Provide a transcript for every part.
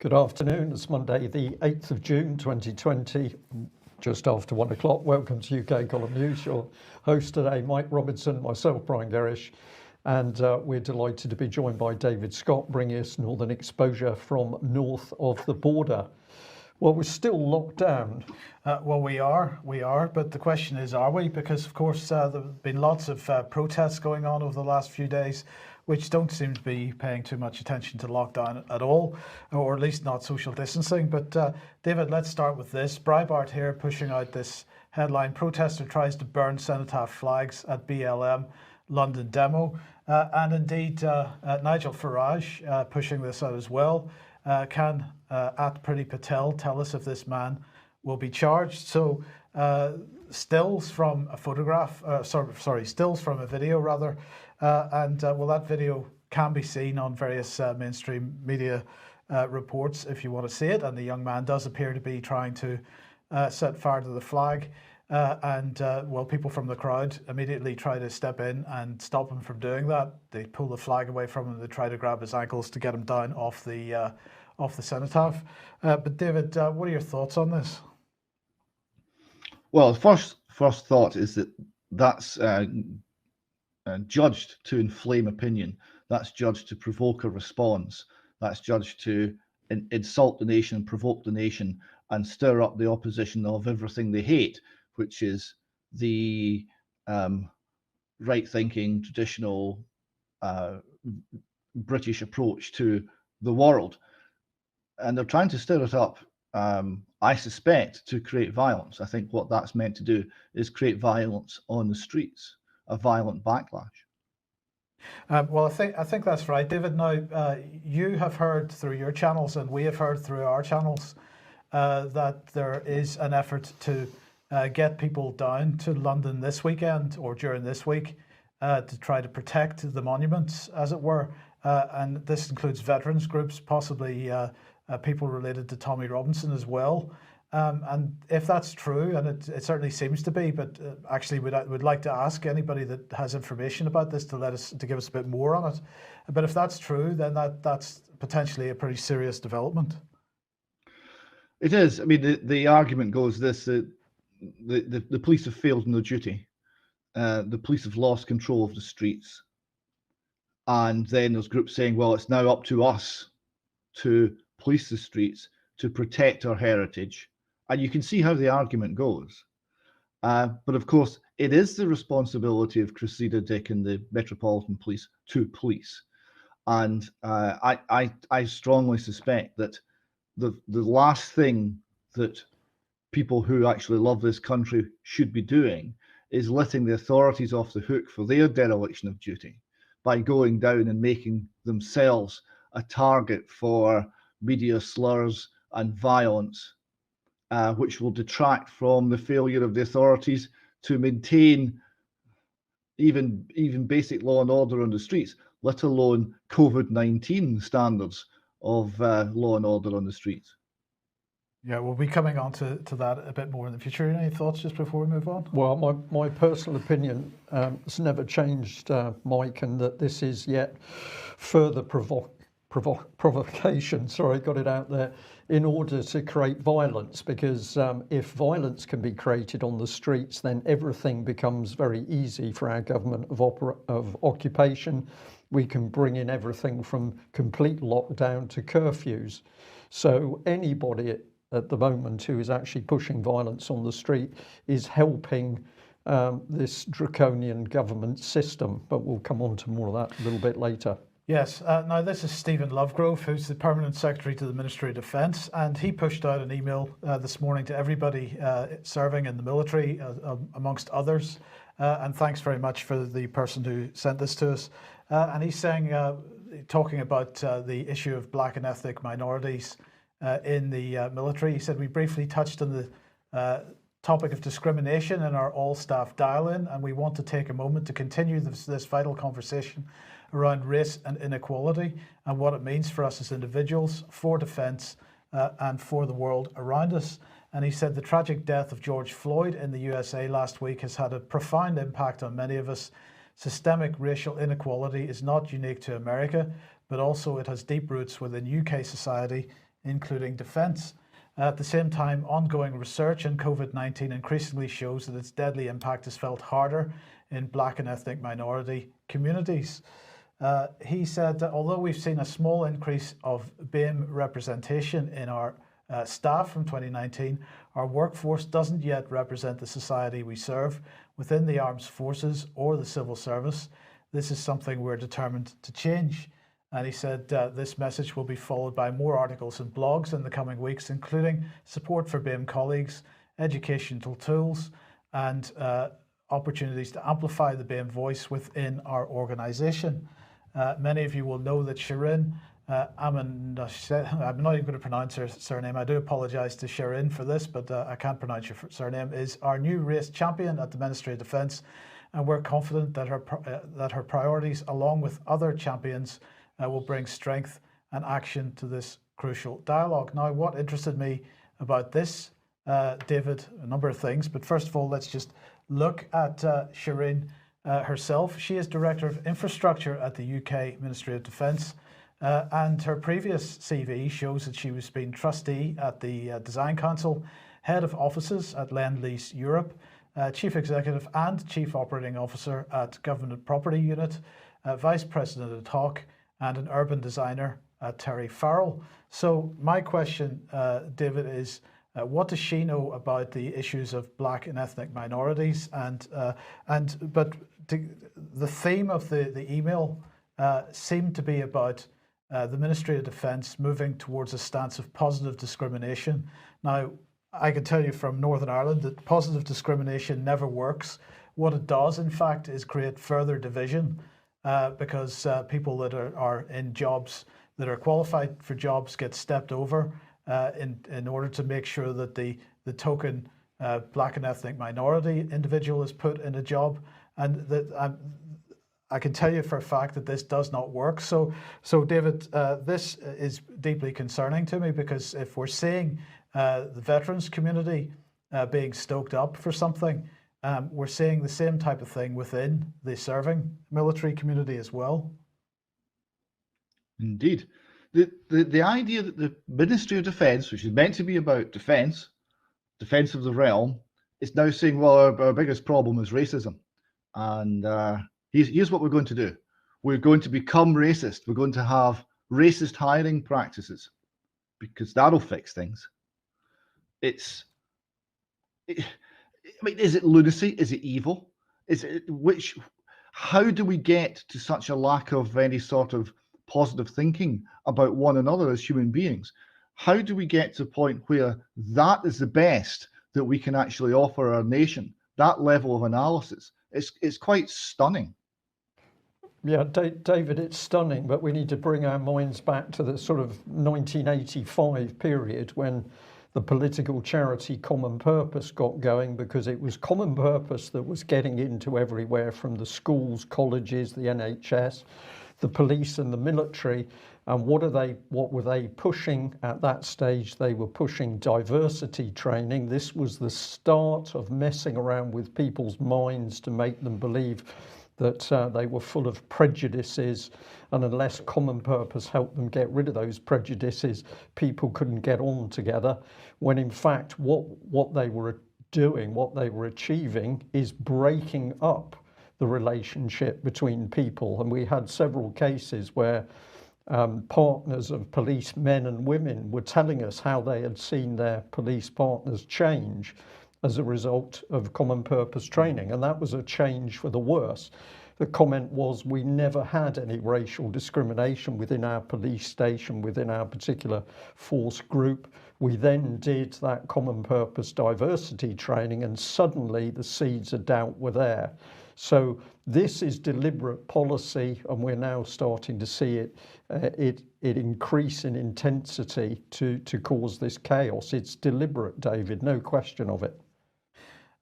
Good afternoon. It's Monday, the 8th of June 2020, just after 1 o'clock. Welcome to UK Column News. Your host today, Mike Robinson, myself, Brian Gerrish, and we're delighted to be joined by David Scott, bringing us Northern Exposure from north of the border. Well, we're still locked down. Well, we are, but the question is, are we? Because, of course, there have been lots of protests going on over the last few days, which don't seem to be paying too much attention to lockdown at all, or at least not social distancing. But David, let's start with this. Breitbart here pushing out this headline: protester tries to burn cenotaph flags at BLM London demo. And indeed, Nigel Farage pushing this out as well. Can at Priti Patel tell us if this man will be charged? So stills from a photograph, stills from a video rather, and well, that video can be seen on various mainstream media reports if you want to see it. And the young man does appear to be trying to set fire to the flag. Well, people from the crowd immediately try to step in and stop him from doing that. They pull the flag away from him. They try to grab his ankles to get him down off the cenotaph. But David, what are your thoughts on this? Well, first thought is that that's judged to inflame opinion. That's judged to provoke a response. That's judged to insult the nation, provoke the nation, and stir up the opposition of everything they hate, which is the right-thinking, traditional British approach to the world. And they're trying to stir it up, I suspect, to create violence. I think what that's meant to do is create violence on the streets, a violent backlash. Well, I think that's right, David. Now, you have heard through your channels, and we have heard through our channels, that there is an effort to get people down to London this weekend or during this week to try to protect the monuments, as it were. And this includes veterans groups, possibly people related to Tommy Robinson as well. And if that's true, and it certainly seems to be, but actually we'd like to ask anybody that has information about this to give us a bit more on it. But if that's true, then that's potentially a pretty serious development. It is. I mean, the argument goes this: that the police have failed in their duty. The police have lost control of the streets, and then there's groups saying, "Well, it's now up to us to police the streets to protect our heritage." And you can see how the argument goes. But of course, it is the responsibility of Cressida Dick and the Metropolitan Police to police. And I strongly suspect that the last thing that people who actually love this country should be doing is letting the authorities off the hook for their dereliction of duty by going down and making themselves a target for media slurs and violence, which will detract from the failure of the authorities to maintain even basic law and order on the streets, let alone COVID-19 standards of law and order on the streets. Yeah, we'll be coming on to that a bit more in the future. Any thoughts just before we move on? Well, my personal opinion has never changed, Mike, and that this is yet further provocation, sorry, got it out there, in order to create violence, because if violence can be created on the streets, then everything becomes very easy for our government of occupation. We can bring in everything from complete lockdown to curfews. So anybody at the moment who is actually pushing violence on the street is helping this draconian government system. But we'll come on to more of that a little bit later. Yes, now this is Stephen Lovegrove, who's the Permanent Secretary to the Ministry of Defence, and he pushed out an email this morning to everybody serving in the military, amongst others, and thanks very much for the person who sent this to us. And he's saying, talking about the issue of black and ethnic minorities in the military, he said, "We briefly touched on the topic of discrimination in our all-staff dial-in, and we want to take a moment to continue this vital conversation around race and inequality and what it means for us as individuals, for defence, and for the world around us." And he said the tragic death of George Floyd in the USA last week has had a profound impact on many of us. Systemic racial inequality is not unique to America, but also it has deep roots within UK society including defence. At the same time, ongoing research in COVID-19 increasingly shows that its deadly impact is felt harder in Black and ethnic minority communities. He said that although we've seen a small increase of BAME representation in our staff from 2019, our workforce doesn't yet represent the society we serve within the armed forces or the civil service. This is something we're determined to change. And he said this message will be followed by more articles and blogs in the coming weeks, including support for BAME colleagues, educational tools, and opportunities to amplify the BAME voice within our organisation. Many of you will know that Shirin, I'm not even going to pronounce her surname. I do apologise to Shirin for this, but I can't pronounce your surname, is our new race champion at the Ministry of Defence. And we're confident that her priorities, along with other champions, will bring strength and action to this crucial dialogue. Now, what interested me about this, David, a number of things, but first of all, let's just look at Shirin herself. She is Director of Infrastructure at the UK Ministry of Defence, and her previous CV shows that she was being trustee at the Design Council, Head of Offices at Lend-Lease Europe, Chief Executive and Chief Operating Officer at Government Property Unit, Vice President at Hawk, and an urban designer at Terry Farrell. So my question, David, is what does she know about the issues of Black and ethnic minorities? But the theme of the email seemed to be about the Ministry of Defence moving towards a stance of positive discrimination. Now, I can tell you from Northern Ireland that positive discrimination never works. What it does, in fact, is create further division. Because people that are in jobs that are qualified for jobs get stepped over in order to make sure that the token Black and ethnic minority individual is put in a job, and that I can tell you for a fact that this does not work. So David, this is deeply concerning to me, because if we're seeing the veterans community being stoked up for something, we're seeing the same type of thing within the serving military community as well. Indeed. The idea that the Ministry of Defence, which is meant to be about defence of the realm, is now saying, well, our biggest problem is racism. And here's what we're going to do. We're going to become racist. We're going to have racist hiring practices, because that'll fix things. I mean, is it lunacy? Is it evil? How do we get to such a lack of any sort of positive thinking about one another as human beings? How do we get to a point where that is the best that we can actually offer our nation? That level of analysis, it's quite stunning. Yeah, David, it's stunning, but we need to bring our minds back to the sort of 1985 period when the political charity Common Purpose got going, because it was Common Purpose that was getting into everywhere, from the schools, colleges, the NHS, the police and the military. And what were they pushing at that stage? They were pushing diversity training. This was the start of messing around with people's minds to make them believe that they were full of prejudices, and unless Common Purpose helped them get rid of those prejudices, people couldn't get on together, when in fact what they were doing, what they were achieving, is breaking up the relationship between people. And we had several cases where partners of police men and women were telling us how they had seen their police partners change as a result of Common Purpose training, and that was a change for the worse. The comment was, we never had any racial discrimination within our police station, within our particular force group. We then did that Common Purpose diversity training, and suddenly the seeds of doubt were there. So this is deliberate policy, and we're now starting to see it increase in intensity to cause this chaos. It's deliberate, David, no question of it.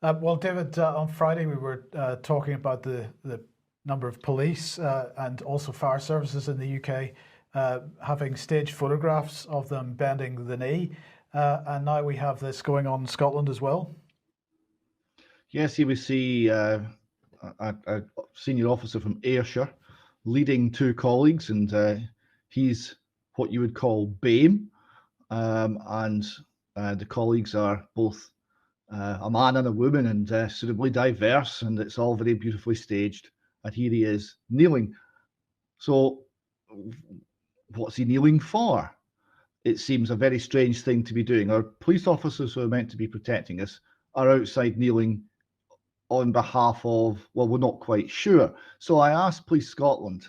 Well, David, on Friday we were talking about the number of police and also fire services in the UK having staged photographs of them bending the knee, and now we have this going on in Scotland as well. Yes, here we see a senior officer from Ayrshire leading two colleagues, and he's what you would call BAME, and the colleagues are both a man and a woman and suitably diverse, and it's all very beautifully staged. And here he is kneeling. So what's he kneeling for? It seems a very strange thing to be doing. Our police officers who are meant to be protecting us are outside kneeling on behalf of, well, we're not quite sure. So I asked Police Scotland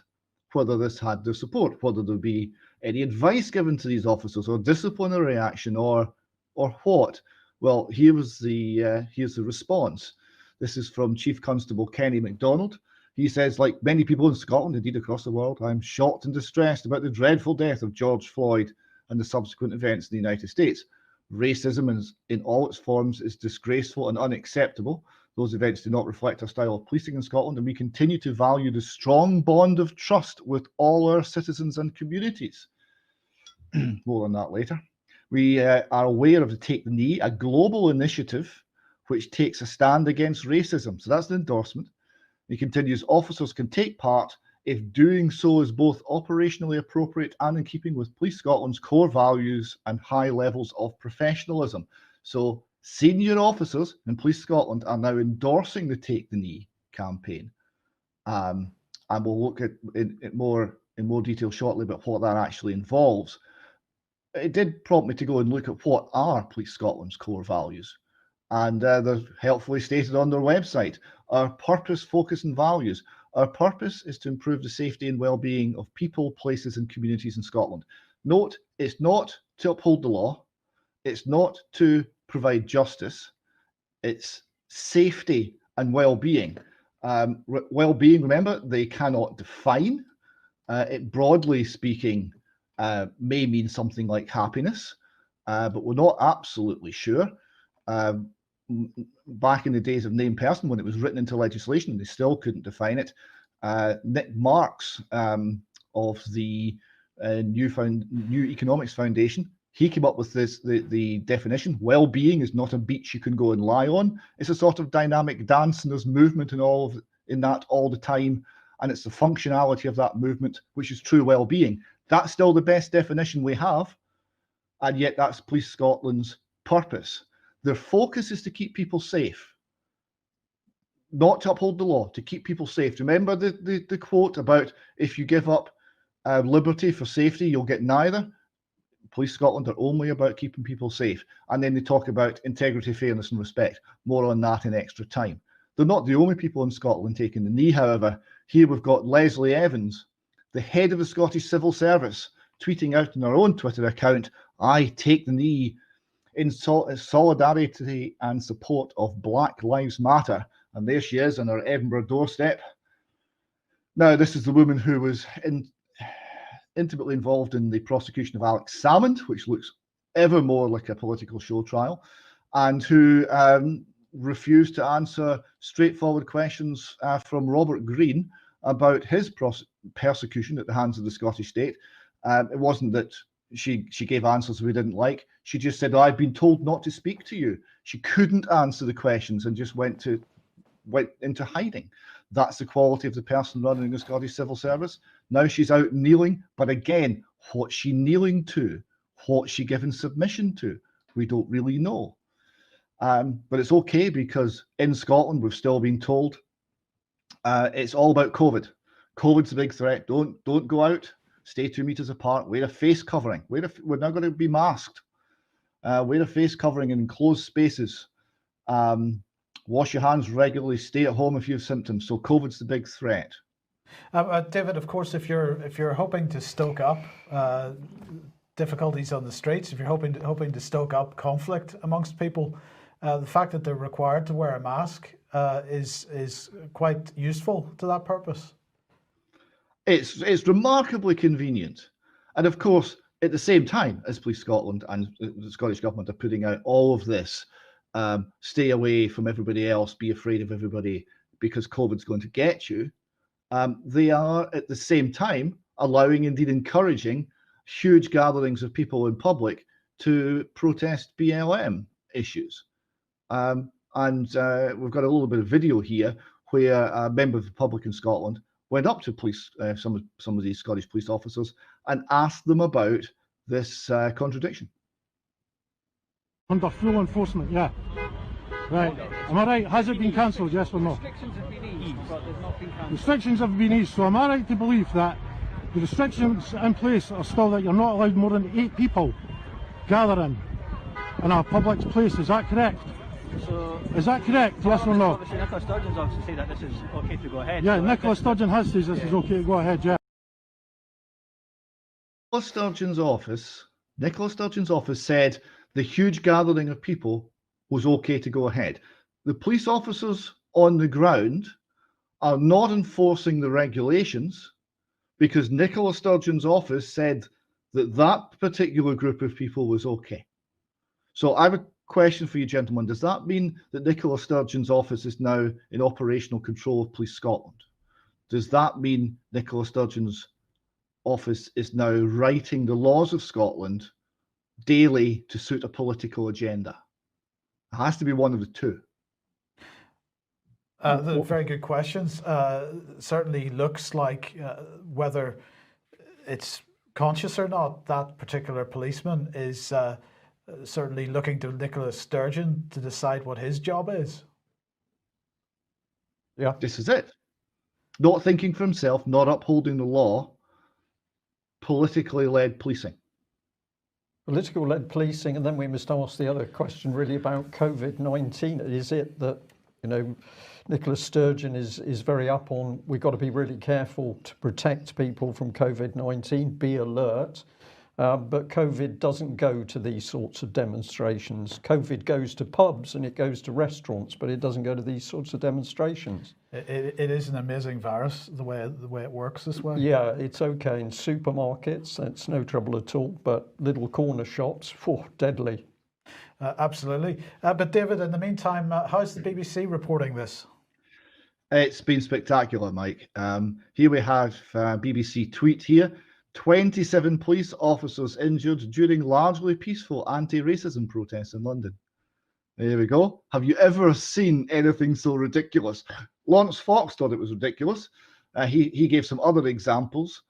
whether this had their support, whether there'd be any advice given to these officers or disciplinary action or what. Well, here's the response. This is from Chief Constable Kenny MacDonald. He says, like many people in Scotland, indeed across the world, I'm shocked and distressed about the dreadful death of George Floyd and the subsequent events in the United States. Racism in all its forms is disgraceful and unacceptable. Those events do not reflect our style of policing in Scotland, and we continue to value the strong bond of trust with all our citizens and communities. More on that later. We are aware of the Take the Knee, a global initiative which takes a stand against racism. So that's the endorsement. He continues, officers can take part if doing so is both operationally appropriate and in keeping with Police Scotland's core values and high levels of professionalism. So senior officers in Police Scotland are now endorsing the Take the Knee campaign. And we'll look at in more detail shortly about what that actually involves. It did prompt me to go and look at what are Police Scotland's core values. And they're helpfully stated on their website. Our purpose, focus, and values. Our purpose is to improve the safety and well-being of people, places, and communities in Scotland. Note, it's not to uphold the law. It's not to provide justice. It's safety and well-being. Well-being, remember, they cannot define. It broadly speaking may mean something like happiness, but we're not absolutely sure. Back in the days of named person, when it was written into legislation, they still couldn't define it. Nick Marks of the New Economics Foundation, he came up with the definition. Well-being is not a beach you can go and lie on. It's a sort of dynamic dance, and there's movement in that all the time, and it's the functionality of that movement which is true well-being. That's still the best definition we have, and yet that's Police Scotland's purpose. Their focus is to keep people safe, not to uphold the law, to keep people safe. Remember the quote about if you give up liberty for safety, you'll get neither? Police Scotland are only about keeping people safe. And then they talk about integrity, fairness, and respect. More on that in extra time. They're not the only people in Scotland taking the knee, however. Here we've got Leslie Evans, the head of the Scottish Civil Service, tweeting out on her own Twitter account, I take the knee in solidarity and support of Black Lives Matter. And there she is on her Edinburgh doorstep. Now, this is the woman who was intimately involved in the prosecution of Alex Salmond, which looks ever more like a political show trial, and who refused to answer straightforward questions from Robert Greene about his persecution at the hands of the Scottish state. It wasn't that she gave answers we didn't like. She just said, I've been told not to speak to you. She couldn't answer the questions and just went into hiding. That's the quality of the person running the Scottish Civil Service. Now she's out kneeling, but again, what's she kneeling to? What's she given submission to? We don't really know. But it's okay, because in Scotland, we've still been told it's all about COVID. COVID's a big threat. Don't go out. Stay 2 meters apart. Wear a face covering. We're now going to be masked. Wear a face covering in enclosed spaces. Wash your hands regularly. Stay at home if you have symptoms. So COVID's the big threat. David, of course, if you're hoping to stoke up difficulties on the streets, if you're hoping to stoke up conflict amongst people, the fact that they're required to wear a mask is quite useful to that purpose. It's remarkably convenient, and of course, at the same time as Police Scotland and the Scottish Government are putting out all of this, stay away from everybody else, be afraid of everybody because COVID's going to get you. They are at the same time allowing, indeed encouraging, huge gatherings of people in public to protest BLM issues. And we've got a little bit of video here where a member of the public in Scotland went up to police, some of these Scottish police officers, and asked them about this contradiction. Under full enforcement, yeah. Right. Am I right? Has it been cancelled, yes or no? Restrictions have been eased, but they've not been cancelled. Restrictions have been eased, so am I right to believe that the restrictions in place are still that you're not allowed more than 8 people gathering in a public place? Is that correct? So, Is that correct, yes or no? obviously Nicola Sturgeon's obviously said that this is okay to go ahead. Yeah, so Nicola Sturgeon has said this is okay to go ahead, yeah. Nicola Sturgeon's office said the huge gathering of people was okay to go ahead. The police officers on the ground are not enforcing the regulations because Nicola Sturgeon's office said that that particular group of people was okay. So I have a question for you, gentlemen. Does that mean that Nicola Sturgeon's office is now in operational control of Police Scotland? Does that mean Nicola Sturgeon's office is now writing the laws of Scotland daily to suit a political agenda? It has to be one of the two. Very good questions. Certainly looks like whether it's conscious or not, that particular policeman is certainly looking to Nicola Sturgeon to decide what his job is. Yeah. This is it. Not thinking for himself, not upholding the law, politically led policing. Political led policing, and then we must ask the other question really about COVID-19. Is it that, Nicola Sturgeon is very up on, we've got to be really careful to protect people from COVID-19, be alert, but COVID doesn't go to these sorts of demonstrations. COVID goes to pubs and it goes to restaurants, but it doesn't go to these sorts of demonstrations. It is an amazing virus, the way it works this way. Yeah, it's okay in supermarkets, that's no trouble at all, but little corner shops, deadly. Absolutely. But David, in the meantime, how's the BBC reporting this? It's been spectacular, Mike. Here we have BBC tweet here. 27 police officers injured during largely peaceful anti-racism protests in London. There we go. Have you ever seen anything so ridiculous? Lawrence Fox thought it was ridiculous. He gave some other examples.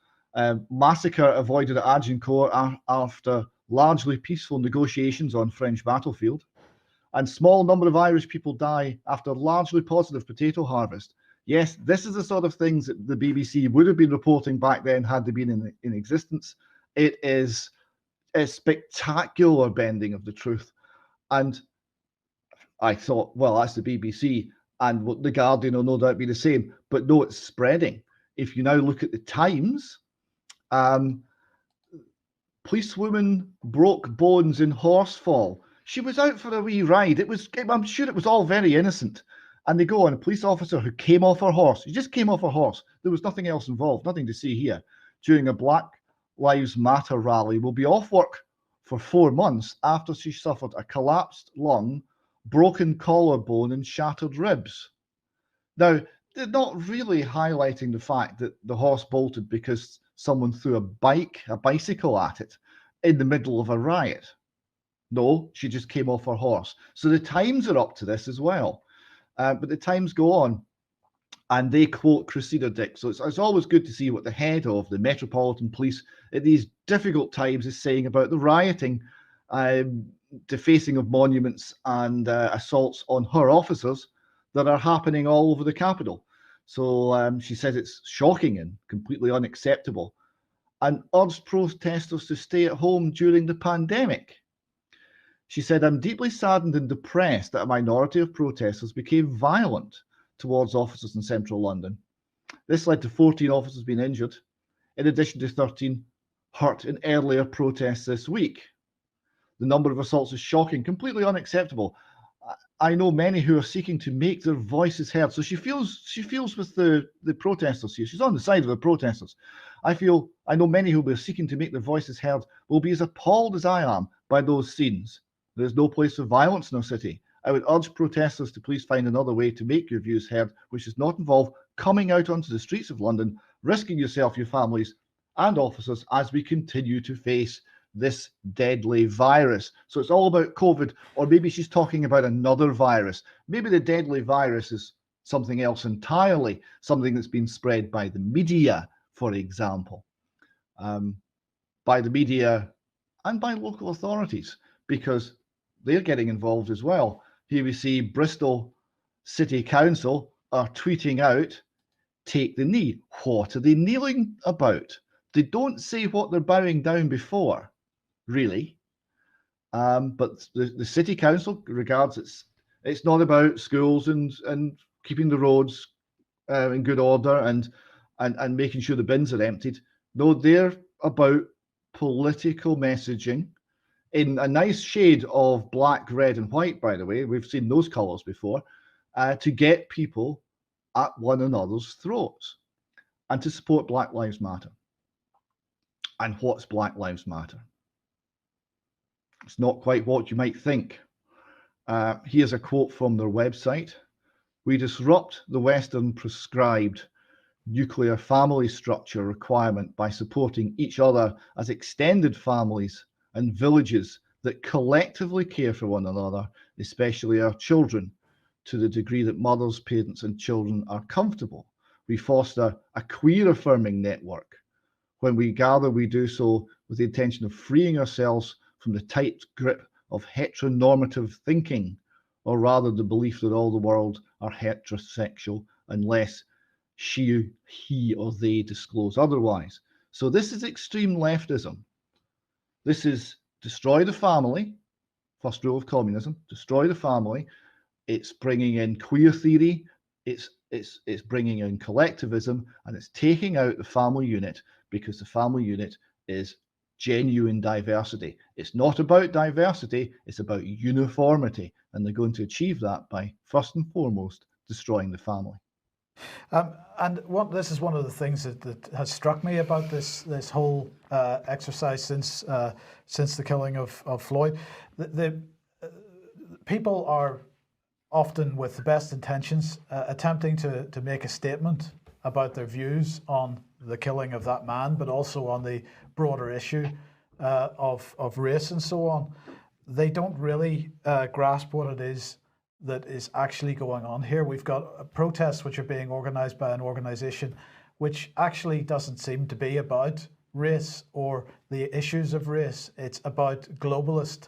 Massacre avoided at Agincourt after largely peaceful negotiations on French battlefield. And small number of Irish people die after largely positive potato harvest. Yes, this is the sort of things that the BBC would have been reporting back then had they been in existence. It is a spectacular bending of the truth. And I thought, well, that's the BBC, and the Guardian will no doubt be the same. But no, it's spreading. If you now look at the Times, policewoman broke bones in Horsefall. She was out for a wee ride. I'm sure it was all very innocent. And they go on, a police officer who came off her horse. He just came off her horse. There was nothing else involved, nothing to see here. During a Black Lives Matter rally, will be off work for 4 months after she suffered a collapsed lung, broken collarbone, and shattered ribs. Now, they're not really highlighting the fact that the horse bolted because someone threw a bicycle at it in the middle of a riot. No, she just came off her horse. So the Times are up to this as well. But the Times go on and they quote Cressida Dick. So it's always good to see what the head of the Metropolitan Police at these difficult times is saying about the rioting, defacing of monuments and assaults on her officers that are happening all over the capital. So she says it's shocking and completely unacceptable and urged protesters to stay at home during the pandemic. She said, I'm deeply saddened and depressed that a minority of protesters became violent towards officers in central London. This led to 14 officers being injured, in addition to 13 hurt in earlier protests this week. The number of assaults is shocking, completely unacceptable. I know many who are seeking to make their voices heard. So she feels with the protesters here. She's on the side of the protesters. I know many who will be seeking to make their voices heard will be as appalled as I am by those scenes. There's no place for violence in our city. I would urge protesters to please find another way to make your views heard, which does not involve coming out onto the streets of London, risking yourself, your families, and officers as we continue to face this deadly virus. So it's all about COVID, or maybe she's talking about another virus. Maybe the deadly virus is something else entirely, something that's been spread by the media, for example, by the media and by local authorities, because they're getting involved as well. Here we see Bristol City Council are tweeting out, take the knee. What are they kneeling about? They don't say what they're bowing down before, really. But the City Council regards it's not about schools and keeping the roads in good order and making sure the bins are emptied. No, they're about political messaging in a nice shade of black, red, and white, by the way. We've seen those colours before, to get people at one another's throats and to support Black Lives Matter. And what's Black Lives Matter? It's not quite what you might think. Here's a quote from their website. We disrupt the Western prescribed nuclear family structure requirement by supporting each other as extended families and villages that collectively care for one another, especially our children, to the degree that mothers, parents, and children are comfortable. We foster a queer affirming network. When we gather, we do so with the intention of freeing ourselves from the tight grip of heteronormative thinking, or rather the belief that all the world are heterosexual unless he or they disclose otherwise. So this is extreme leftism. This is destroy the family, first rule of communism, destroy the family. It's bringing in queer theory, it's bringing in collectivism, and it's taking out the family unit, because the family unit is genuine diversity. It's not about diversity, it's about uniformity, and they're going to achieve that by, first and foremost, destroying the family. And this is one of the things that has struck me about this whole exercise since the killing of Floyd. The people are often, with the best intentions, attempting to make a statement about their views on the killing of that man, but also on the broader issue of race and so on. They don't really grasp what it is that is actually going on here. We've got protests which are being organized by an organization which actually doesn't seem to be about race or the issues of race. It's about globalist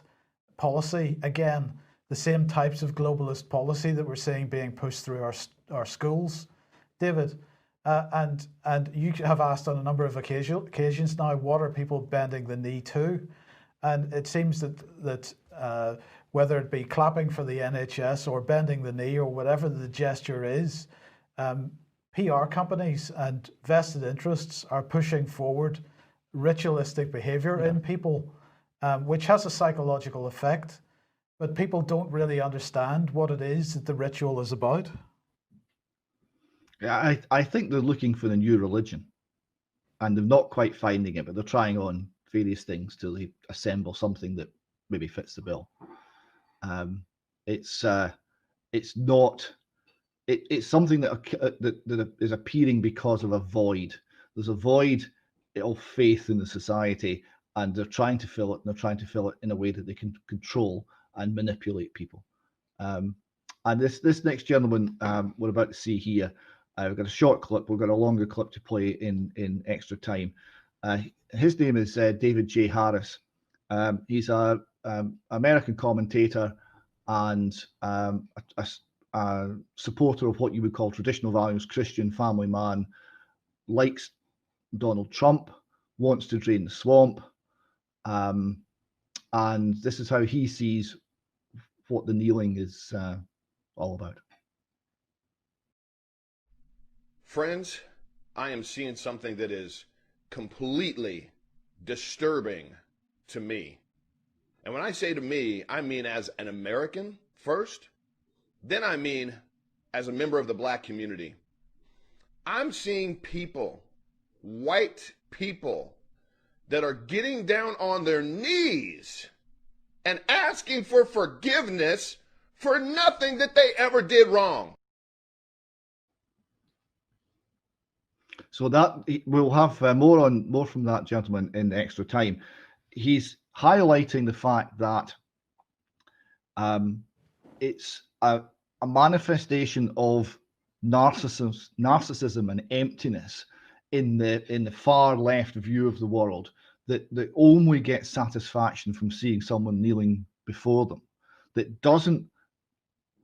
policy. Again, the same types of globalist policy that we're seeing being pushed through our schools, David. And you have asked on a number of occasions now, what are people bending the knee to? And it seems that whether it be clapping for the NHS or bending the knee or whatever the gesture is, PR companies and vested interests are pushing forward ritualistic behavior in people, which has a psychological effect, but people don't really understand what it is that the ritual is about. Yeah, I think they're looking for the new religion, and they're not quite finding it, but they're trying on various things till they assemble something that maybe fits the bill. It's something that is appearing because of a void. There's a void of faith in the society, and they're trying to fill it, and they're trying to fill it in a way that they can control and manipulate people. And this next gentleman we're about to see here, we've got a short clip, we've got a longer clip to play in extra time. His name is David J. Harris. He's an American commentator and a supporter of what you would call traditional values, Christian family man, likes Donald Trump, wants to drain the swamp, and this is how he sees what the kneeling is all about. Friends, I am seeing something that is completely disturbing to me. And when I say to me, I mean as an American first, then I mean as a member of the black community. I'm seeing people, white people, that are getting down on their knees and asking for forgiveness for nothing that they ever did wrong. So that we'll have more from that gentleman in extra time. He's highlighting the fact that it's a manifestation of narcissism and emptiness in the far left view of the world that only get satisfaction from seeing someone kneeling before them. that doesn't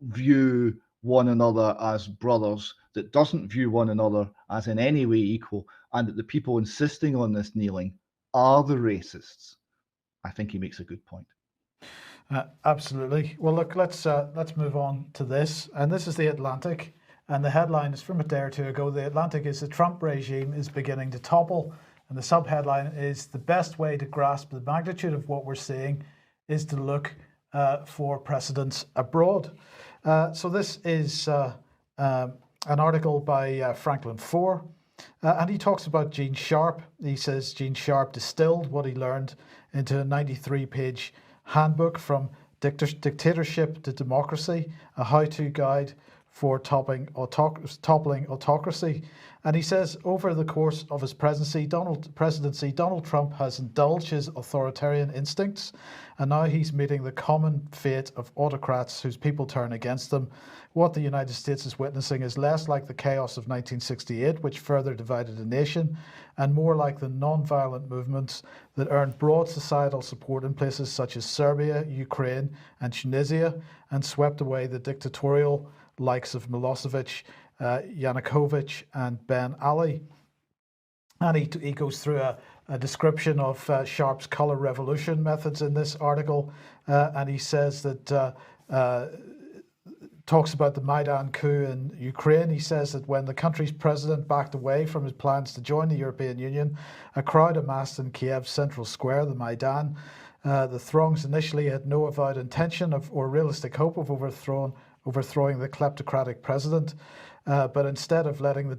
view one another as brothers, that doesn't view one another as in any way equal, and that the people insisting on this kneeling are the racists, I think he makes a good point. Absolutely. Well, look, let's move on to this, and this is the Atlantic, and the headline is from a day or two ago. The Atlantic is the Trump regime is beginning to topple, and the subheadline is the best way to grasp the magnitude of what we're seeing is to look for precedents abroad. So this is an article by Franklin Foer, and he talks about Gene Sharp. He says Gene Sharp distilled what he learned into a 93-page handbook from dictatorship to democracy, a how-to guide for toppling autocracy. And he says over the course of his presidency, Donald Trump has indulged his authoritarian instincts, and now he's meeting the common fate of autocrats whose people turn against them. What the United States is witnessing is less like the chaos of 1968, which further divided the nation, and more like the non-violent movements that earned broad societal support in places such as Serbia, Ukraine, and Tunisia, and swept away the dictatorial likes of Milosevic, Yanukovych, and Ben Ali. And he goes through a description of Sharp's color revolution methods in this article, and he says that talks about the Maidan coup in Ukraine. He says that when the country's president backed away from his plans to join the European Union, a crowd amassed in Kiev's central square, the Maidan. The throngs initially had no avowed intention or realistic hope of overthrowing the kleptocratic president, but instead of letting the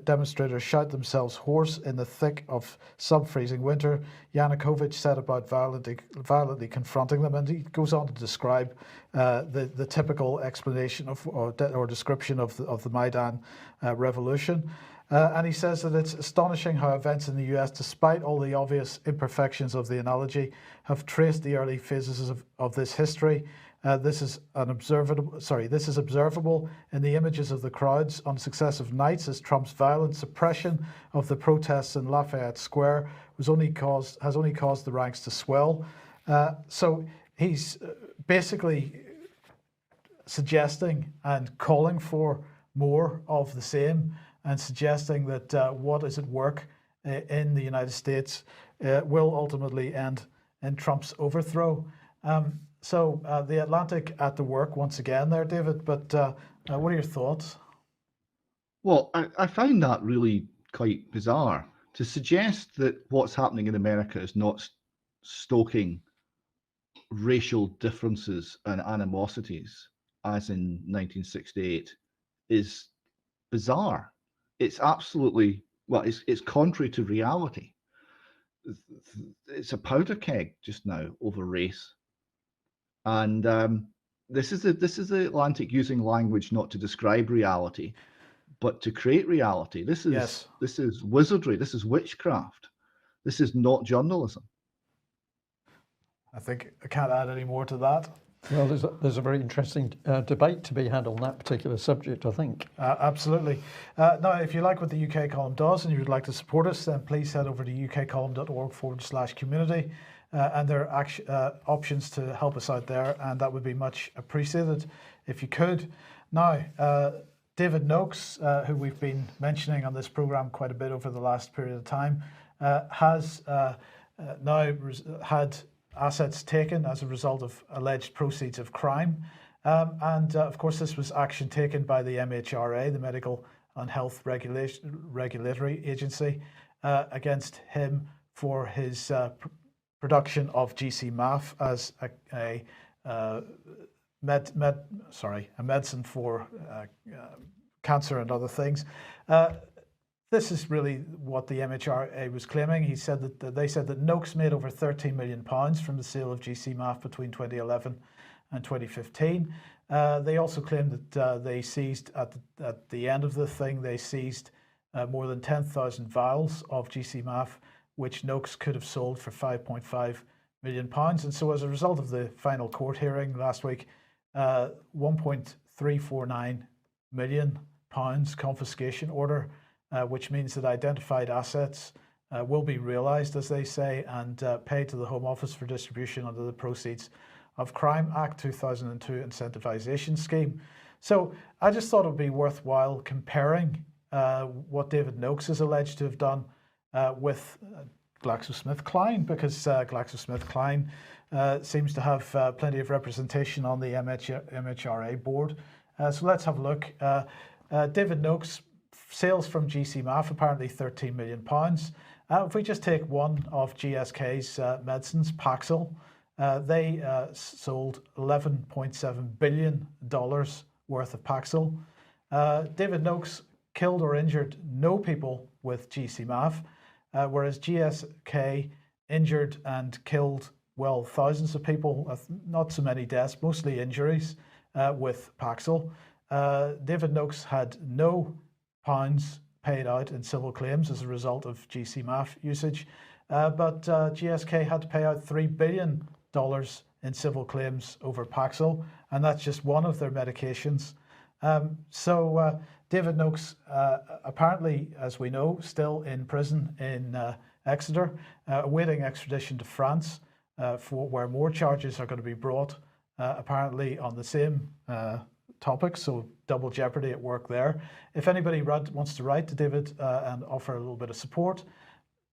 demonstrators shout themselves hoarse in the thick of sub-freezing winter, Yanukovych set about violently confronting them, and he goes on to describe the typical explanation or description of the Maidan revolution. And he says that it's astonishing how events in the US, despite all the obvious imperfections of the analogy, have traced the early phases of this history. This is observable in the images of the crowds on successive nights as Trump's violent suppression of the protests in Lafayette Square has only caused the ranks to swell. So he's basically suggesting and calling for more of the same, and suggesting that what is at work in the United States will ultimately end in Trump's overthrow. So the Atlantic at the work once again there, David, but what are your thoughts? Well, I find that really quite bizarre. To suggest that what's happening in America is not stoking racial differences and animosities as in 1968 is bizarre. It's absolutely, well, it's contrary to reality. It's a powder keg just now over race. And this is the Atlantic using language not to describe reality, but to create reality. This is wizardry. This is witchcraft. This is not journalism. I think I can't add any more to that. Well, there's a very interesting debate to be had on that particular subject, I think. Absolutely. Now, if you like what the UK column does and you would like to support us, then please head over to ukcolumn.org/community. And there are options to help us out there, and that would be much appreciated if you could. Now, David Noakes, who we've been mentioning on this program quite a bit over the last period of time, has now had assets taken as a result of alleged proceeds of crime. And of course, this was action taken by the MHRA, the Medical and Health Regulatory Agency, against him for his production of GC-MAF as a medicine for cancer and other things. This is really what the MHRA was claiming. They said that Noakes made over £13 million from the sale of GC-MAF between 2011 and 2015. They also claimed that they seized at the end of the thing, they seized more than 10,000 vials of GC-MAF, which Noakes could have sold for £5.5 million. And so as a result of the final court hearing last week, £1.349 million confiscation order, which means that identified assets will be realised, as they say, and paid to the Home Office for distribution under the proceeds of Crime Act 2002 incentivization scheme. So I just thought it would be worthwhile comparing what David Noakes is alleged to have done with GlaxoSmithKline, because GlaxoSmithKline seems to have plenty of representation on the MHRA board. So let's have a look. David Noakes, sales from GCMAF, apparently £13 million. If we just take one of GSK's medicines, Paxil, they sold $11.7 billion worth of Paxil. David Noakes killed or injured no people with GCMAF, whereas GSK injured and killed, well, thousands of people, not so many deaths, mostly injuries with Paxil. David Noakes had no pounds paid out in civil claims as a result of GCMAF usage, but GSK had to pay out $3 billion in civil claims over Paxil, and that's just one of their medications. So David Noakes, apparently, as we know, still in prison in Exeter, awaiting extradition to France, for where more charges are going to be brought, apparently on the same topic, so double jeopardy at work there. If anybody wants to write to David and offer a little bit of support,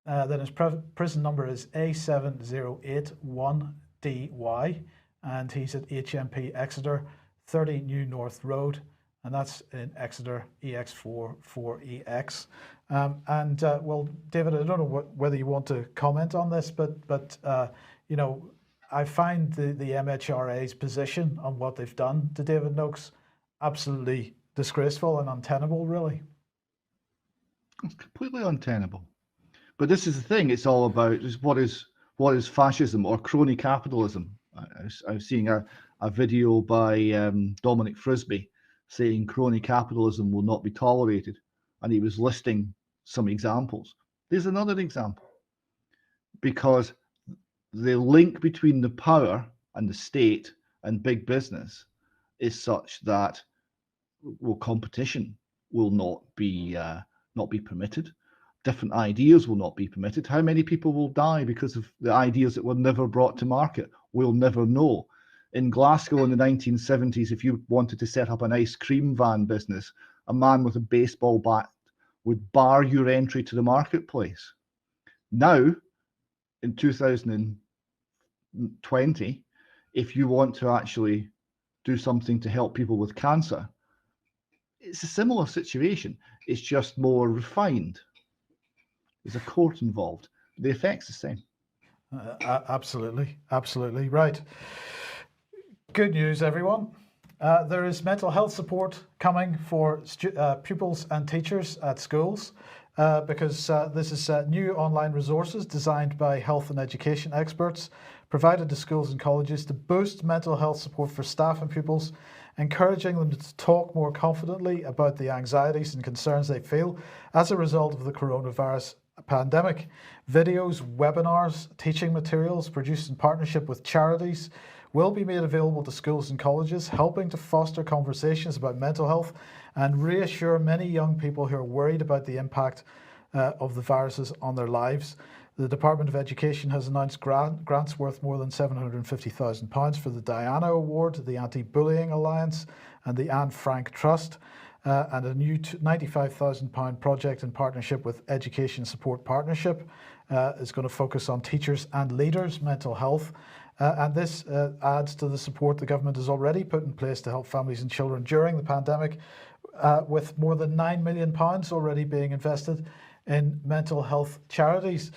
then his prison number is A7081DY, and he's at HMP Exeter, 30 New North Road, and that's in Exeter, EX4 4EX. Well, David, I don't know whether you want to comment on this, but you know, I find the MHRA's position on what they've done to David Noakes absolutely disgraceful and untenable, really. It's completely untenable. But this is the thing, it's all about what is fascism or crony capitalism. I was seeing a video by Dominic Frisby saying crony capitalism will not be tolerated, and he was listing some examples. There's another example, because the link between the power and the state and big business is such that, well, competition will not be permitted. Different ideas will not be permitted. How many people will die because of the ideas that were never brought to market? We'll never know. In Glasgow in the 1970s, if you wanted to set up an ice cream van business, a man with a baseball bat would bar your entry to the marketplace. Now, in 2020, if you want to actually do something to help people with cancer, it's a similar situation. It's just more refined. There's a court involved. The effect's the same. Absolutely, absolutely right. Good news, everyone. There is mental health support coming for pupils and teachers at schools, because this is new online resources designed by health and education experts, provided to schools and colleges to boost mental health support for staff and pupils, encouraging them to talk more confidently about the anxieties and concerns they feel as a result of the coronavirus pandemic. Videos, webinars, teaching materials produced in partnership with charities will be made available to schools and colleges, helping to foster conversations about mental health and reassure many young people who are worried about the impact of the viruses on their lives. The Department of Education has announced grants worth more than £750,000 for the Diana Award, the Anti-Bullying Alliance and the Anne Frank Trust, and a new £95,000 project in partnership with Education Support Partnership is going to focus on teachers and leaders' mental health. And this adds to the support the government has already put in place to help families and children during the pandemic, with more than £9 million already being invested in mental health charities.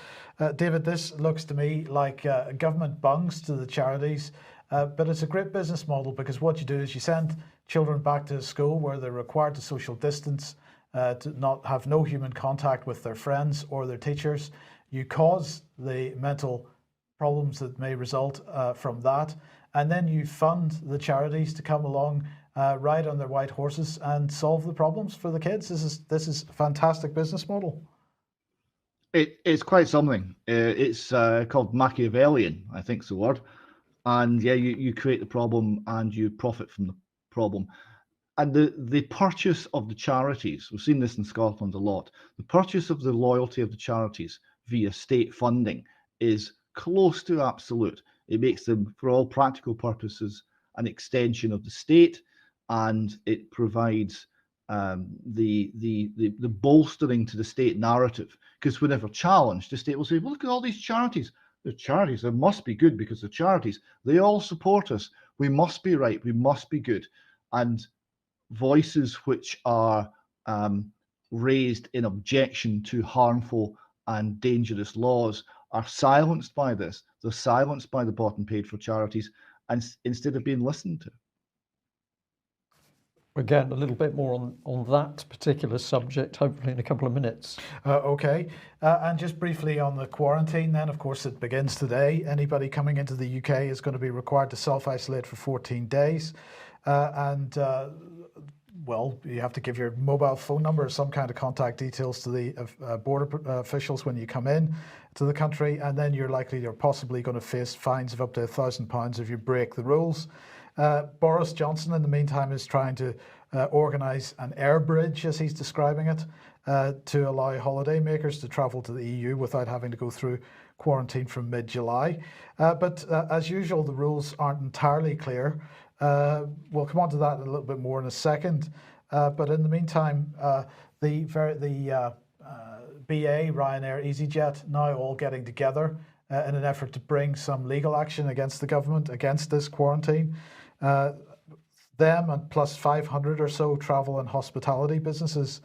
David, this looks to me like government bungs to the charities, but it's a great business model, because what you do is you send children back to school where they're required to social distance, to not have no human contact with their friends or their teachers. You cause the mental problems that may result from that, and then you fund the charities to come along, ride on their white horses and solve the problems for the kids. This is a fantastic business model. It's quite something. It's called Machiavellian, I think is the word. And yeah, you create the problem and you profit from the problem. And the purchase of the charities, we've seen this in Scotland a lot, the purchase of the loyalty of the charities via state funding is close to absolute. It makes them, for all practical purposes, an extension of the state, and it provides the bolstering to the state narrative. Because whenever challenged, the state will say, well, look at all these charities. They're charities. They must be good because they're charities. They all support us. We must be right. We must be good. And voices which are raised in objection to harmful and dangerous laws are silenced by this. They're silenced by the bought and paid for charities, and instead of being listened to. Again, a little bit more on that particular subject, hopefully in a couple of minutes. Okay, and just briefly on the quarantine then, of course it begins today. Anybody coming into the UK is going to be required to self-isolate for 14 days. Well, you have to give your mobile phone number or some kind of contact details to the border officials when you come in to the country, and then you're possibly going to face fines of up to £1,000 if you break the rules. Boris Johnson, in the meantime, is trying to organise an air bridge, as he's describing it, to allow holidaymakers to travel to the EU without having to go through quarantine from mid-July. But as usual, the rules aren't entirely clear. We'll come on to that a little bit more in a second. But in the meantime, the BA, Ryanair, EasyJet now all getting together in an effort to bring some legal action against the government against this quarantine. Them and plus 500 or so travel and hospitality businesses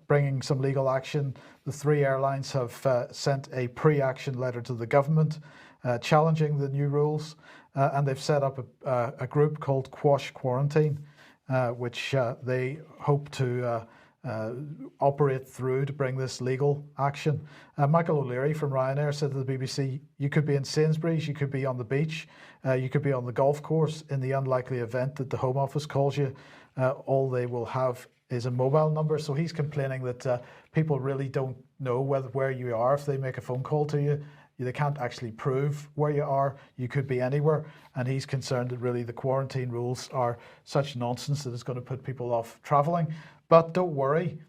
bringing some legal action. The three airlines have sent a pre-action letter to the government challenging the new rules, and they've set up a group called Quash Quarantine, which they hope to operate through to bring this legal action. Michael O'Leary from Ryanair said to the BBC, you could be in Sainsbury's, you could be on the beach, you could be on the golf course. In the unlikely event that the Home Office calls you, all they will have is a mobile number. So he's complaining that people really don't know where you are if they make a phone call to you. They can't actually prove where you are. You could be anywhere. And he's concerned that really the quarantine rules are such nonsense that it's going to put people off travelling. But don't worry.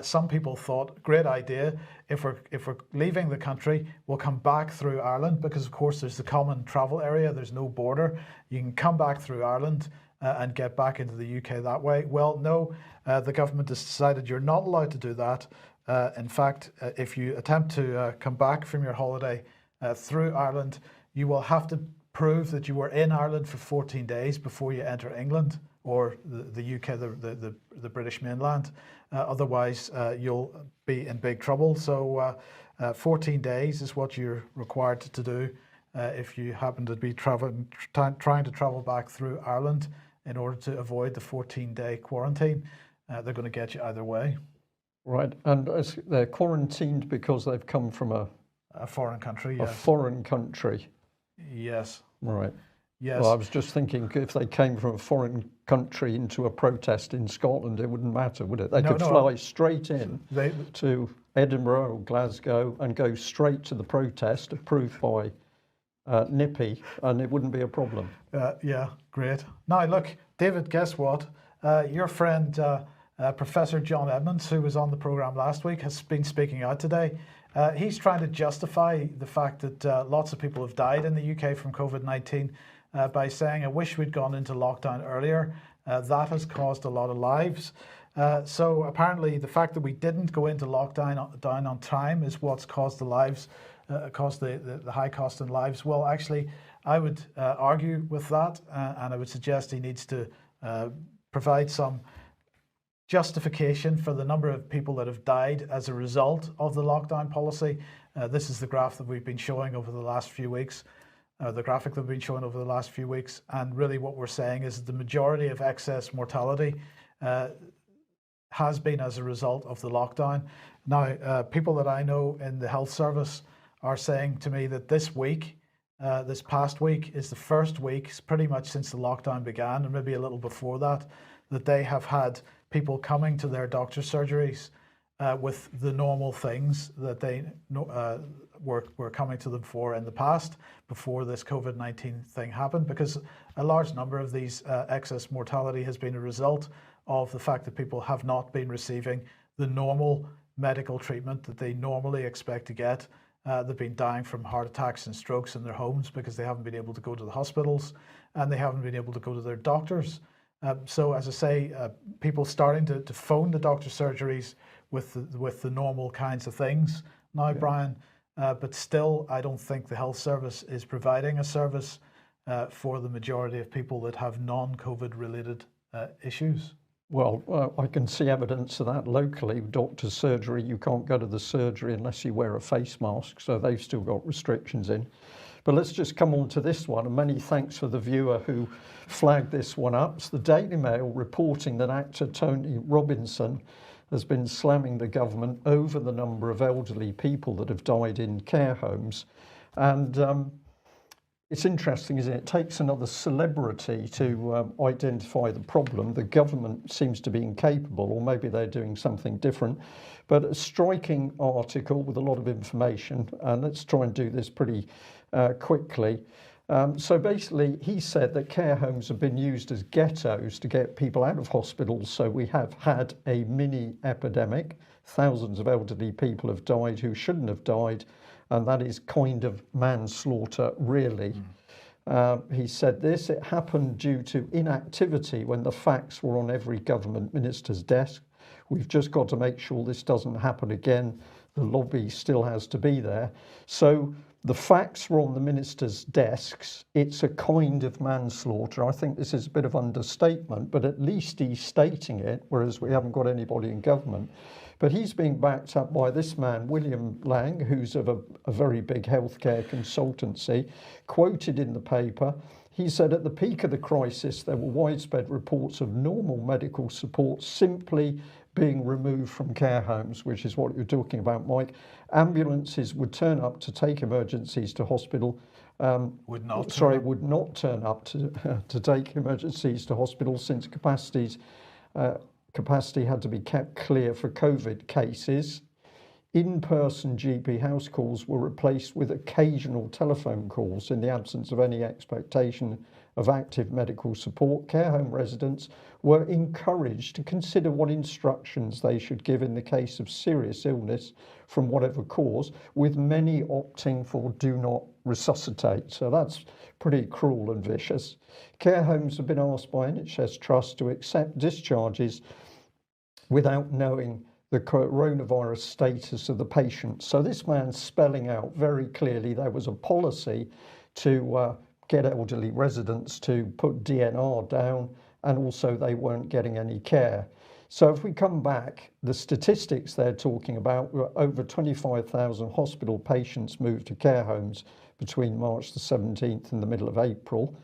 Some people thought, great idea. If we're leaving the country, we'll come back through Ireland because, of course, there's the common travel area. There's no border. You can come back through Ireland and get back into the UK that way. Well, no, the government has decided you're not allowed to do that. In fact, if you attempt to come back from your holiday through Ireland, you will have to prove that you were in Ireland for 14 days before you enter England or the UK, the British mainland. Otherwise, you'll be in big trouble. So 14 days is what you're required to do if you happen to be trying to travel back through Ireland in order to avoid the 14-day quarantine. They're going to get you either way. Right, and they're quarantined because they've come from a foreign country. A foreign country. Yes. Right. Yes. Well, I was just thinking if they came from a foreign country into a protest in Scotland, it wouldn't matter, would it? They could fly straight in to Edinburgh or Glasgow and go straight to the protest, approved by Nippy, and it wouldn't be a problem. Yeah, great. Now, look, David, guess what? Your friend, Professor John Edmonds, who was on the programme last week, has been speaking out today. He's trying to justify the fact that lots of people have died in the UK from COVID-19 by saying, I wish we'd gone into lockdown earlier. That has caused a lot of lives. So apparently the fact that we didn't go into lockdown down on time is what's caused the lives, caused the high cost in lives. Well, actually, I would argue with that, and I would suggest he needs to provide some justification for the number of people that have died as a result of the lockdown policy. This is the graph that we've been showing over the last few weeks, the graphic that we've been showing over the last few weeks. And really what we're saying is the majority of excess mortality has been as a result of the lockdown. Now, people that I know in the health service are saying to me that this week, this past week, is the first week, pretty much since the lockdown began, and maybe a little before that, that they have had people coming to their doctor's surgeries with the normal things that they were coming to them for in the past before this COVID-19 thing happened, because a large number of these excess mortality has been a result of the fact that people have not been receiving the normal medical treatment that they normally expect to get They've been dying from heart attacks and strokes in their homes because they haven't been able to go to the hospitals and they haven't been able to go to their doctors. So, as I say, people starting to phone the doctor's surgeries with the normal kinds of things now, Brian. But still, I don't think the health service is providing a service for the majority of people that have non-COVID related issues. Well, I can see evidence of that locally. Doctor's surgery, you can't go to the surgery unless you wear a face mask, so they've still got restrictions in. But let's just come on to this one, and many thanks for the viewer who flagged this one up. It's the Daily Mail reporting that actor Tony Robinson has been slamming the government over the number of elderly people that have died in care homes. And it's interesting, isn't it? It takes another celebrity to identify the problem. The government seems to be incapable, or maybe they're doing something different. But a striking article with a lot of information, and let's try and do this pretty quickly. So basically, he said that care homes have been used as ghettos to get people out of hospitals. So we have had a mini epidemic. Thousands of elderly people have died who shouldn't have died. And that is kind of manslaughter, really. He said this, it happened due to inactivity when the facts were on every government minister's desk. We've just got to make sure this doesn't happen again. The lobby still has to be there. So the facts were on the ministers' desks. It's a kind of manslaughter. I think this is a bit of understatement, but at least he's stating it, whereas we haven't got anybody in government. But he's being backed up by this man, William Lang, who's of a very big healthcare consultancy, quoted in the paper. He said at the peak of the crisis, there were widespread reports of normal medical support simply being removed from care homes, which is what you're talking about, Mike. Ambulances would turn up to take emergencies to hospital. Would not turn up to take emergencies to hospital since capacity had to be kept clear for COVID cases. In-person GP house calls were replaced with occasional telephone calls in the absence of any expectation of active medical support. Care home residents were encouraged to consider what instructions they should give in the case of serious illness from whatever cause, with many opting for do not resuscitate. So that's pretty cruel and vicious. Care homes have been asked by NHS Trust to accept discharges without knowing the coronavirus status of the patient. So this man's spelling out very clearly there was a policy to get elderly residents to put DNR down, and also they weren't getting any care. So if we come back, the statistics they're talking about were over 25,000 hospital patients moved to care homes between March the 17th and the middle of April.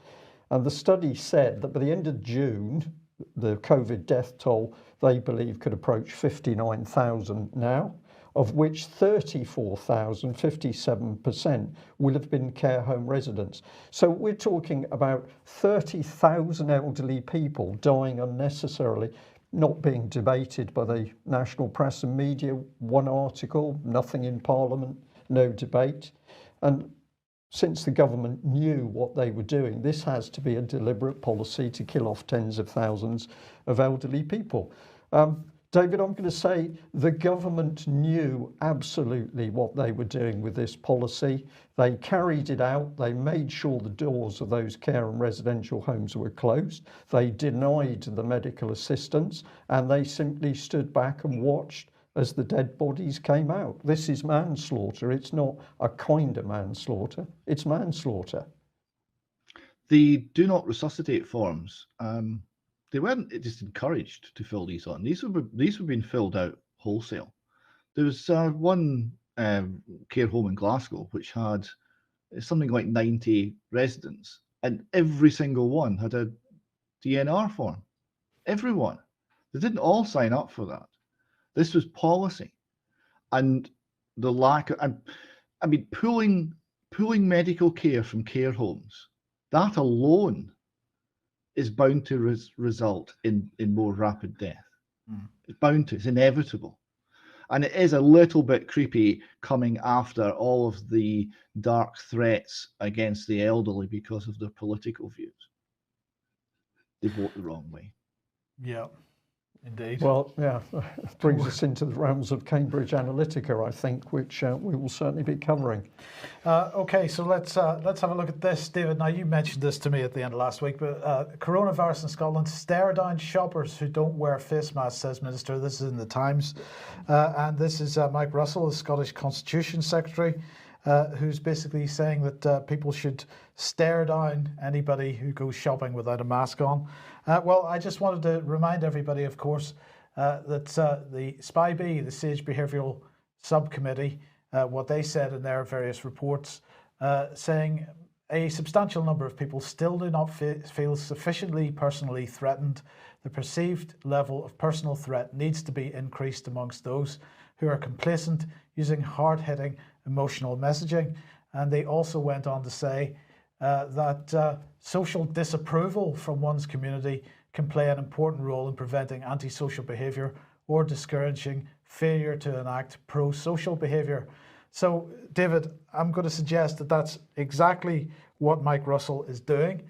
And the study said that by the end of June, the COVID death toll, they believe, could approach 59,000 now, of which 34,000, 57%, will have been care home residents. So we're talking about 30,000 elderly people dying unnecessarily, not being debated by the national press and media. One article, nothing in Parliament, no debate. And since the government knew what they were doing, this has to be a deliberate policy to kill off tens of thousands of elderly people. David, I'm going to say the government knew absolutely what they were doing with this policy. They carried it out. They made sure the doors of those care and residential homes were closed. They denied the medical assistance, and they simply stood back and watched as the dead bodies came out. This is manslaughter. It's not a kind of manslaughter. It's manslaughter. The do not resuscitate forms, they weren't just encouraged to fill these on. These were being filled out wholesale. There was one care home in Glasgow which had something like 90 residents, and every single one had a DNR form. Everyone. They didn't all sign up for that. This was policy, and the lack of, I mean, pulling medical care from care homes, that alone is bound to result in more rapid death. It's bound to, it's inevitable. And it is a little bit creepy coming after all of the dark threats against the elderly because of their political views. They vote the wrong way. Yeah. Indeed. Well, yeah, brings us into the realms of Cambridge Analytica, I think, which we will certainly be covering. Okay, so let's have a look at this, David. Now, you mentioned this to me at the end of last week, but coronavirus in Scotland stare down shoppers who don't wear face masks, says Minister. This is in the Times, and this is Mike Russell, the Scottish Constitution Secretary, who's basically saying that people should stare down anybody who goes shopping without a mask on. Well, I just wanted to remind everybody, of course, that the SPI-B, the Sage Behavioural Subcommittee, what they said in their various reports, saying a substantial number of people still do not feel sufficiently personally threatened. The perceived level of personal threat needs to be increased amongst those who are complacent, using hard-hitting emotional messaging. And they also went on to say that social disapproval from one's community can play an important role in preventing antisocial behaviour or discouraging failure to enact pro-social behaviour. So, David, I'm going to suggest that that's exactly what Mike Russell is doing,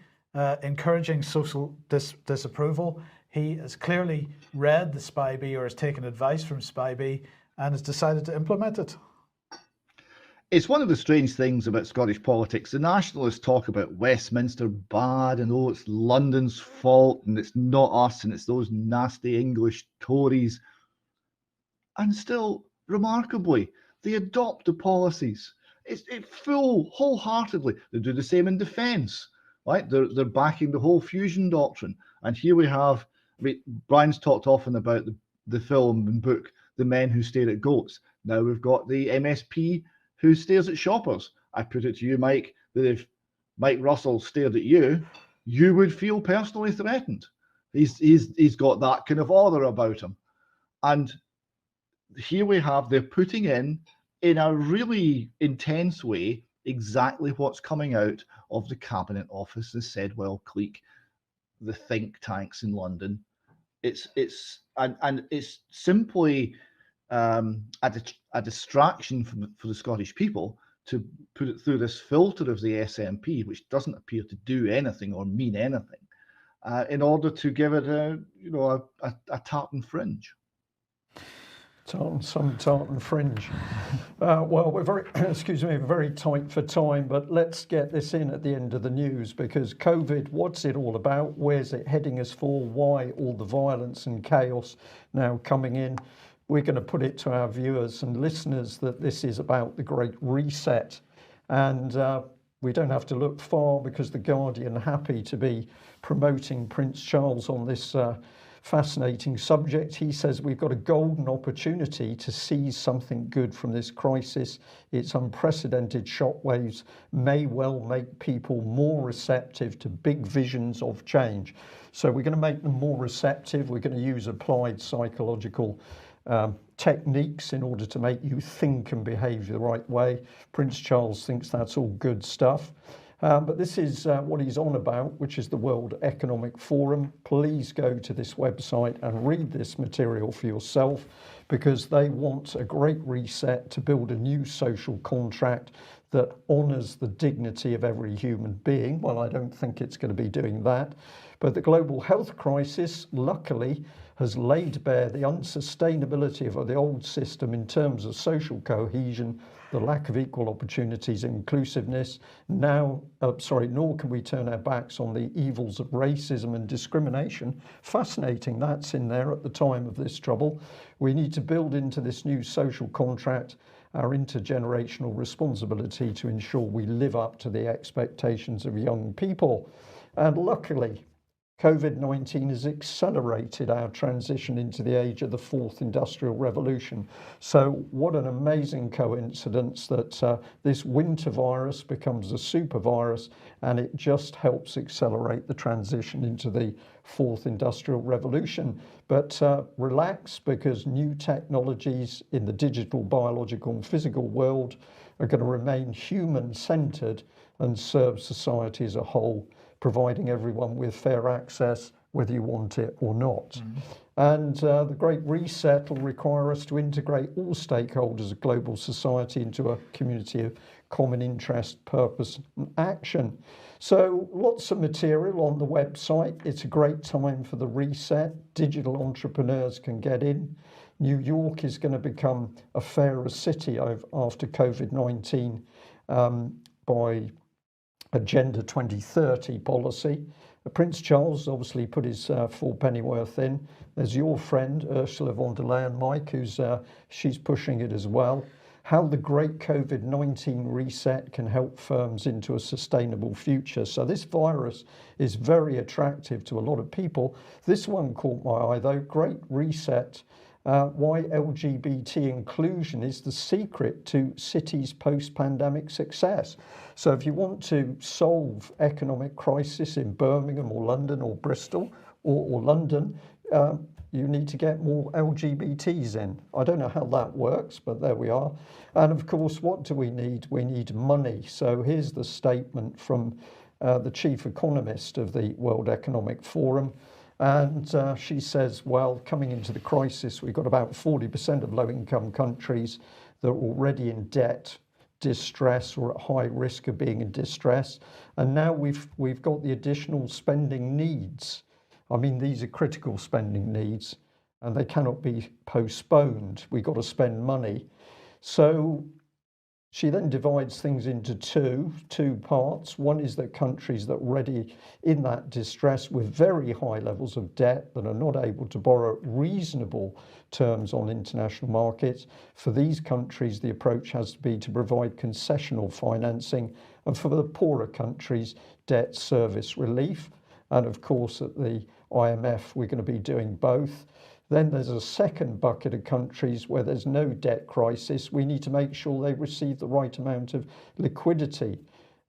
encouraging social disapproval. He has clearly read the SPI-B or has taken advice from SPI-B and has decided to implement it. It's one of the strange things about Scottish politics. The nationalists talk about Westminster bad and oh, it's London's fault and it's not us and it's those nasty English Tories. And still, remarkably, they adopt the policies. It's wholeheartedly. They do the same in defence, right? They're backing the whole fusion doctrine. And here we have, I mean, Brian's talked often about the film and book, The Men Who Stare at Goats. Now we've got the MSP who stares at shoppers. I put it to you, Mike, that if Mike Russell stared at you, you would feel personally threatened. He's got that kind of aura about him. And here we have, they're putting in a really intense way, exactly what's coming out of the Cabinet Office, the Sedwell clique, the think tanks in London. It's simply a distraction for the Scottish people to put it through this filter of the SNP, which doesn't appear to do anything or mean anything, in order to give it a tartan fringe. Some tartan fringe. Well, we're very, very tight for time, but let's get this in at the end of the news, because COVID, what's it all about? Where's it heading us for? Why all the violence and chaos now coming in? We're going to put it to our viewers and listeners that this is about the Great Reset. And we don't have to look far, because The Guardian are happy to be promoting Prince Charles on this fascinating subject. He says we've got a golden opportunity to seize something good from this crisis. Its unprecedented shockwaves may well make people more receptive to big visions of change. So we're going to make them more receptive. We're going to use applied psychological techniques in order to make you think and behave the right way. Prince Charles thinks that's all good stuff. But this is what he's on about, which is the World Economic Forum. Please go to this website and read this material for yourself, because they want a great reset to build a new social contract that honours the dignity of every human being. Well, I don't think it's going to be doing that. But the global health crisis, luckily, has laid bare the unsustainability of the old system in terms of social cohesion, the lack of equal opportunities and inclusiveness. Nor can we turn our backs on the evils of racism and discrimination. Fascinating, that's in there at the time of this trouble. We need to build into this new social contract our intergenerational responsibility to ensure we live up to the expectations of young people. And luckily, COVID-19 has accelerated our transition into the age of the fourth industrial revolution. So what an amazing coincidence that this winter virus becomes a super virus, and it just helps accelerate the transition into the fourth industrial revolution. But relax, because new technologies in the digital, biological and physical world are going to remain human-centered and serve society as a whole, providing everyone with fair access whether you want it or not. And the Great Reset will require us to integrate all stakeholders of global society into a community of common interest, purpose and action. So lots of material on the website. It's a great time for the reset. Digital entrepreneurs can get in. New York is going to become a fairer city after COVID-19 by Agenda 2030 policy. Prince Charles obviously put his full pennyworth in. There's your friend Ursula von der Leyen, Mike, she's pushing it as well. How the great COVID-19 reset can help firms into a sustainable future. So this virus is very attractive to a lot of people. This one caught my eye though, Great Reset. Why LGBT inclusion is the secret to cities' post-pandemic success. So if you want to solve economic crisis in Birmingham or London or Bristol or London, you need to get more LGBTs in. I don't know how that works, but there we are. And of course, what do we need? We need money. So here's the statement from the chief economist of the World Economic Forum. And she says, well, coming into the crisis, we've got about 40% of low-income countries that are already in debt, distress, or at high risk of being in distress. And now we've got the additional spending needs. I mean, these are critical spending needs and they cannot be postponed. We've got to spend money. So she then divides things into two parts. One is that countries that are already in that distress with very high levels of debt that are not able to borrow reasonable terms on international markets. For these countries, the approach has to be to provide concessional financing, and for the poorer countries, debt service relief. And of course, at the IMF, we're going to be doing both. Then there's a second bucket of countries where there's no debt crisis. We need to make sure they receive the right amount of liquidity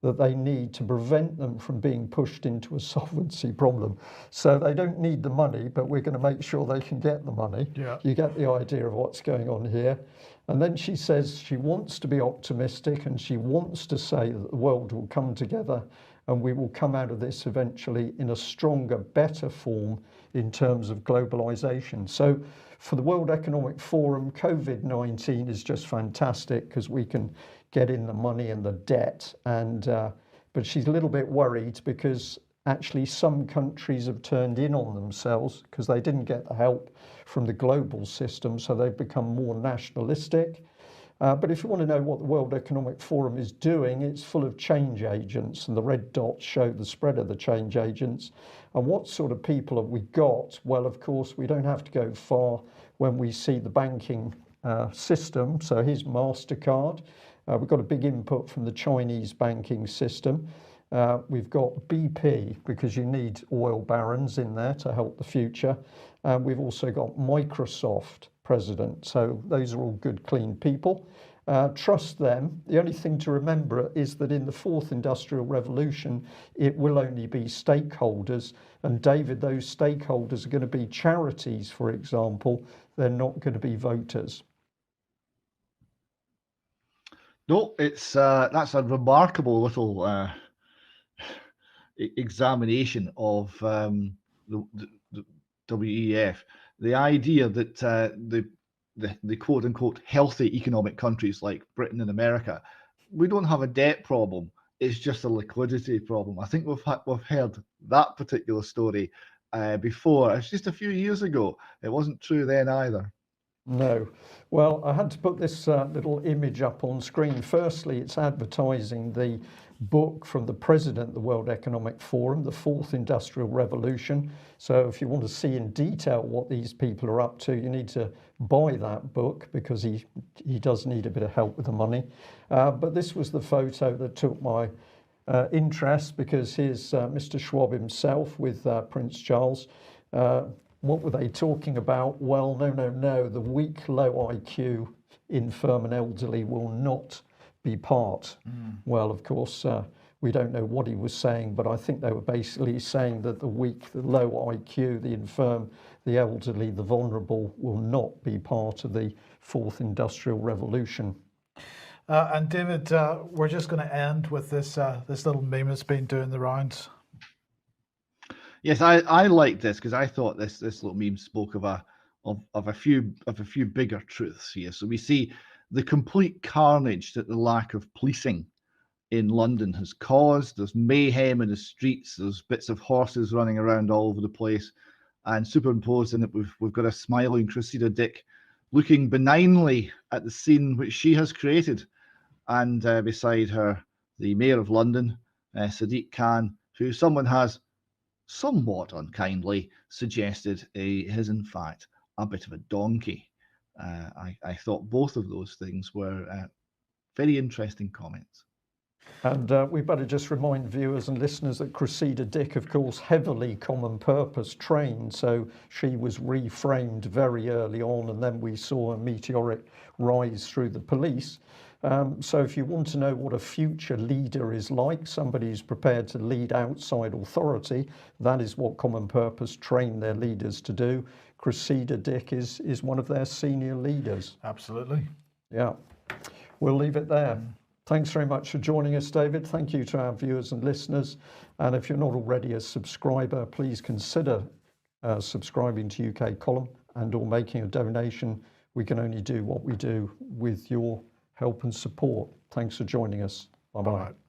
that they need to prevent them from being pushed into a solvency problem. So they don't need the money, but we're going to make sure they can get the money. Yeah. You get the idea of what's going on here. And then she says she wants to be optimistic and she wants to say that the world will come together and we will come out of this eventually in a stronger, better form in terms of globalization. So for the World Economic Forum, COVID-19 is just fantastic because we can get in the money and the debt. But she's a little bit worried because actually some countries have turned in on themselves because they didn't get the help from the global system, so they've become more nationalistic. But if you want to know what the World Economic Forum is doing, it's full of change agents, and the red dots show the spread of the change agents. And what sort of people have we got? Well, of course, we don't have to go far when we see the banking system. So here's MasterCard. We've got a big input from the Chinese banking system. We've got BP, because you need oil barons in there to help the future. We've also got Microsoft president. So those are all good, clean people. Trust them. The only thing to remember is that in the fourth industrial revolution, it will only be stakeholders. And David, those stakeholders are going to be charities, for example. They're not going to be voters. No, it's that's a remarkable little examination of the WEF. The idea that the quote unquote healthy economic countries like Britain and America, we don't have a debt problem. It's just a liquidity problem. I think we've heard that particular story before. It's just a few years ago. It wasn't true then either. No. Well, I had to put this little image up on screen. Firstly, it's advertising the book from the president of the World Economic Forum, The Fourth Industrial Revolution. So if you want to see in detail what these people are up to, you need to buy that book because he does need a bit of help with the money. But this was the photo that took my interest, because here's Mr. Schwab himself with Prince Charles. What were they talking about? Well, no, the weak, low IQ, infirm and elderly will not be part. Well, of course, we don't know what he was saying, but I think they were basically saying that the weak, the low IQ, the infirm, the elderly, the vulnerable will not be part of the fourth industrial revolution. And David, we're just going to end with this this little meme that's been doing the rounds. Yes, I liked this because I thought this little meme spoke of a few bigger truths here. So we see the complete carnage that the lack of policing in London has caused. There's mayhem in the streets. There's bits of horses running around all over the place, and superimposed in it, we've got a smiling Cressida Dick looking benignly at the scene which she has created, and beside her, the Mayor of London, Sadiq Khan, who someone has somewhat unkindly suggested is in fact a bit of a donkey. I thought both of those things were very interesting comments. And we better just remind viewers and listeners that Cressida Dick, of course, heavily common purpose trained, so she was reframed very early on, and then we saw a meteoric rise through the police. So if you want to know what a future leader is like, somebody who's prepared to lead outside authority, that is what common purpose train their leaders to do. Cressida Dick is one of their senior leaders. Absolutely. Yeah, we'll leave it there. Thanks very much for joining us, David. Thank you to our viewers and listeners. And if you're not already a subscriber, please consider subscribing to UK Column and or making a donation. We can only do what we do with your help and support. Thanks for joining us. Bye-bye.